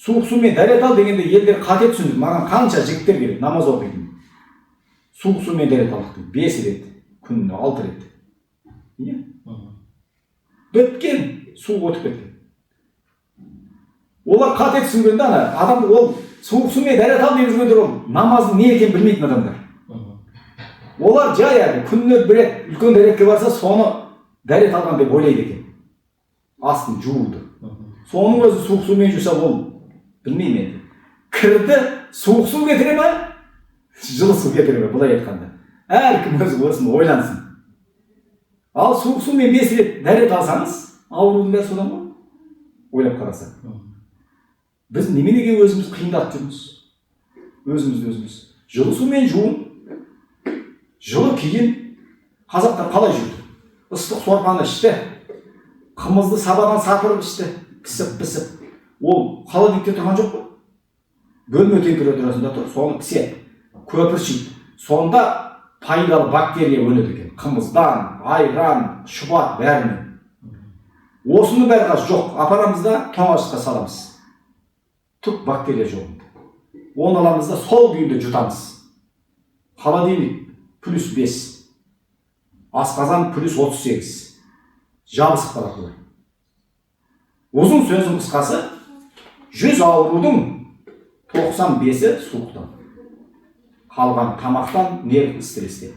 Суық сумен дәрет ал дегенде елдер қате түсінді. Маған қанша жігіттер келеді, намаз оқитын. Суық сумен дәрет алдық дейді. 5 рет, күніне 6 рет. Иә? Біткен, су өтіп кеткен. Олар қате түсінгенде адам ол суық сумен дәрет ал деп жүргендер ол намаздың не екенін білмейтін адамдар. Олар жай күніне бір рет үлкен дәретке барса, соны дәрет алған деп ойлайды екен. Астын жууды. Соның өзі суық сумен жуса ол білмеймін енді. Кірді суық су кетіре ме? Жылы су кетіре ме? Бұлай айтқанда. Әркім өзі осыны ойлансын. Ал суық сумен 5 рет дәрет алсаңыз, аурудың бәрі содан ғой. Ойлап қарасақ. Біз неменеге өзіміз қиындатып жүрміз? Өзіміз. Жылы сумен жуын, жылы киін. Қазақтар қалай жүрді? Ыстық сорпаны ішті. Қымызды сабадан сапырып ішті. Пісіп. Ол холодильникте тұрған жоқ қой. Бөлме температурасында тұр, соны піседі. Көпіршейді. Сонда пайдалы бактерия өнеді екен. Қымыздан, айран, шұбат бәрінен. Осыны бәрі жоқ. Апарамыз да тоңазытқа саламыз. Түк бактерия жоқ. Оны аламыз да сол күйінде жұтамыз. Холодильник +5. Асқазан +38. Жабысып қалады бұлар. Uzun sözün kıskası, 100 avrudun 95'i soğuktan. Kalgan tamaktan, nerv stresi.